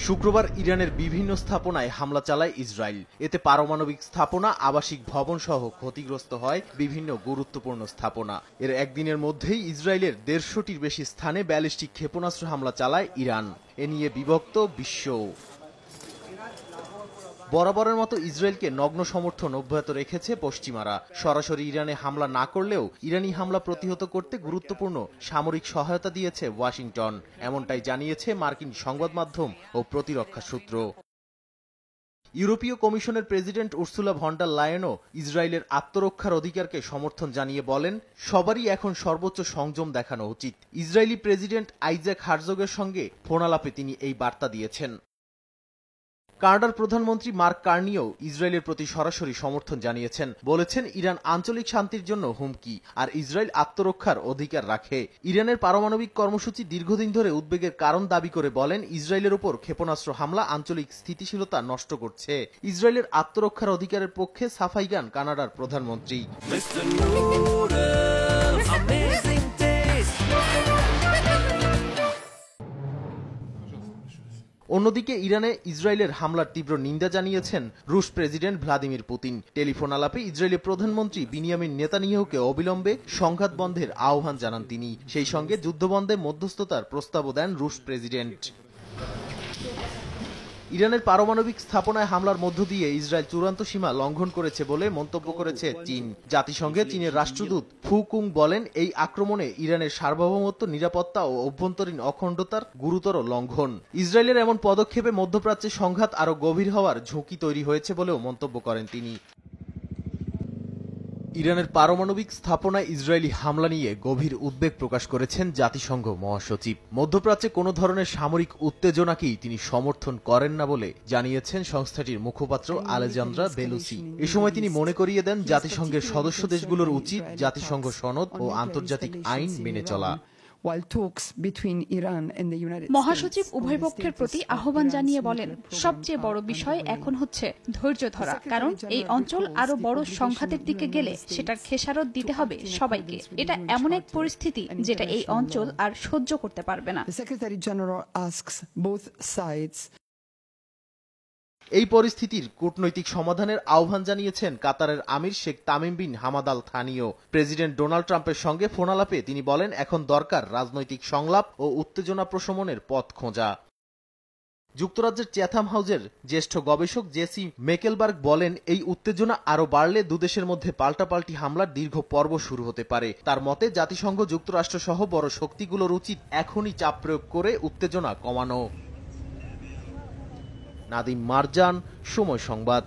শুক্রবার ইরানের বিভিন্ন স্থাপনায় হামলা চালায় ইসরায়েল। এতে পারমাণবিক স্থাপনা, আবাসিক ভবন সহ ক্ষতিগ্রস্ত হয় বিভিন্ন গুরুত্বপূর্ণ স্থাপনা। এর একদিনের মধ্যেই ইসরায়েলের ১৫০টির বেশি স্থানে ব্যালিস্টিক ক্ষেপণাস্ত্র হামলা চালায় ইরান। এ নিয়ে বিভক্ত বিশ্ব। বরাবরের মতো ইসরায়েলকে নগ্ন সমর্থন অব্যাহত রেখেছে পশ্চিমারা। সরাসরি ইরানে হামলা না করলেও ইরানি হামলা প্রতিহত করতে গুরুত্বপূর্ণ সামরিক সহায়তা দিয়েছে ওয়াশিংটন। এমনটাই জানিয়েছে মার্কিন সংবাদ মাধ্যম ও প্রতিরক্ষা সূত্র। ইউরোপীয় কমিশনের প্রেসিডেন্ট উর্সুলা ভন ডার লায়েনও ইসরায়েলের আত্মরক্ষার অধিকারকে সমর্থন জানিয়ে বলেন, সবারই এখন সর্বোচ্চ সংযম দেখানো উচিত। ইসরায়েলি প্রেসিডেন্ট আইজ্যাক হারজগের সঙ্গে ফোনালাপে তিনি এই বার্তা দিয়েছেন। কানাডার প্রধানমন্ত্রী মার্ক কার্নিও ইসরায়েলের প্রতি সরাসরি সমর্থন জানিয়েছেন। বলেছেন, ইরান আঞ্চলিক শান্তির জন্য হুমকি, আর ইসরায়েল আত্মরক্ষার অধিকার রাখে। ইরানের পারমাণবিক কর্মসূচি দীর্ঘদিন ধরে উদ্বেগের কারণ দাবি করে বলেন, ইসরায়েলের উপর ক্ষেপণাস্ত্র হামলা আঞ্চলিক স্থিতিশীলতা নষ্ট করছে। ইসরায়েলের আত্মরক্ষার অধিকারের পক্ষে সাফাই গান কানাডার প্রধানমন্ত্রী। অন্যদিকে ইরানে ইসরায়েলের হামলার তীব্র নিন্দা জানিয়েছেন রুশ প্রেসিডেন্ট ভ্লাদিমির পুতিন। টেলিফোন আলাপে ইসরায়েলের প্রধানমন্ত্রী বিনিয়ামিন নেতানিয়াহুকে অবিলম্বে সংঘাত বন্ধের আহ্বান জানান তিনি। সেই সঙ্গে যুদ্ধবন্ধে মধ্যস্থতার প্রস্তাবও দেন রুশ প্রেসিডেন্ট। ইরানের পারমাণবিক স্থাপনায় হামলার মধ্য দিয়ে ইসরায়েল চূড়ান্ত সীমা লঙ্ঘন করেছে বলে মন্তব্য করেছে চীন। জাতিসংঘে চীনের রাষ্ট্রদূত ফু কুং বলেন, এই আক্রমণে ইরানের সার্বভৌমত্ব, নিরাপত্তা ও অভ্যন্তরীণ অখণ্ডতার গুরুতর লঙ্ঘন। ইসরায়েলের এমন পদক্ষেপে মধ্যপ্রাচ্যে সংঘাত আরও গভীর হওয়ার ঝুঁকি তৈরি হয়েছে বলেও মন্তব্য করেন তিনি। ইরানের পারমাণবিক স্থাপনায় ইসরায়েলি হামলা নিয়ে গভীর উদ্বেগ প্রকাশ করেছেন জাতিসংঘ মহাসচিব। মধ্যপ্রাচ্যে কোনো ধরনের সামরিক উত্তেজনাকেই তিনি সমর্থন করেন না বলে জানিয়েছেন সংস্থাটির মুখপাত্র আলেজান্দ্রা বেলুসি। এ সময় তিনি মনে করিয়ে দেন, জাতিসংঘের সদস্য দেশগুলোর উচিত জাতিসংঘ সনদ ও আন্তর্জাতিক আইন মেনে চলা। মহাসচিব উভয় পক্ষের প্রতি আহ্বান জানিয়ে বলেন, সবচেয়ে বড় বিষয় এখন হচ্ছে ধৈর্য ধরা, কারণ এই অঞ্চল আরো বড় সংঘাতের দিকে গেলে সেটার খেসারত দিতে হবে সবাইকে। এটা এমন এক পরিস্থিতি যেটা এই অঞ্চল আর সহ্য করতে পারবে না। এই পরিস্থিতির কূটনৈতিক সমাধানের আহ্বান জানিয়েছেন কাতারের আমির Sheikh Tamim bin Hamad Al থানিও। প্রেসিডেন্ট ডোনাল্ড ট্রাম্পের সঙ্গে ফোনালাপে তিনি বলেন, এখন দরকার রাজনৈতিক সংলাপ ও উত্তেজনা প্রশমনের পথ খোঁজা। যুক্তরাজ্যের চ্যাথাম হাউসের জ্যেষ্ঠ গবেষক জেসি মেকেলবার্গ বলেন, এই উত্তেজনা আরও বাড়লে দুদেশের মধ্যে পাল্টাপাল্টি হামলার দীর্ঘ পর্ব শুরু হতে পারে। তার মতে, জাতিসংঘ, যুক্তরাষ্ট্র সহ বড় শক্তিগুলোর উচিত এখনই চাপ প্রয়োগ করে উত্তেজনা কমানো। নাদিম মারজান, সময় সংবাদ।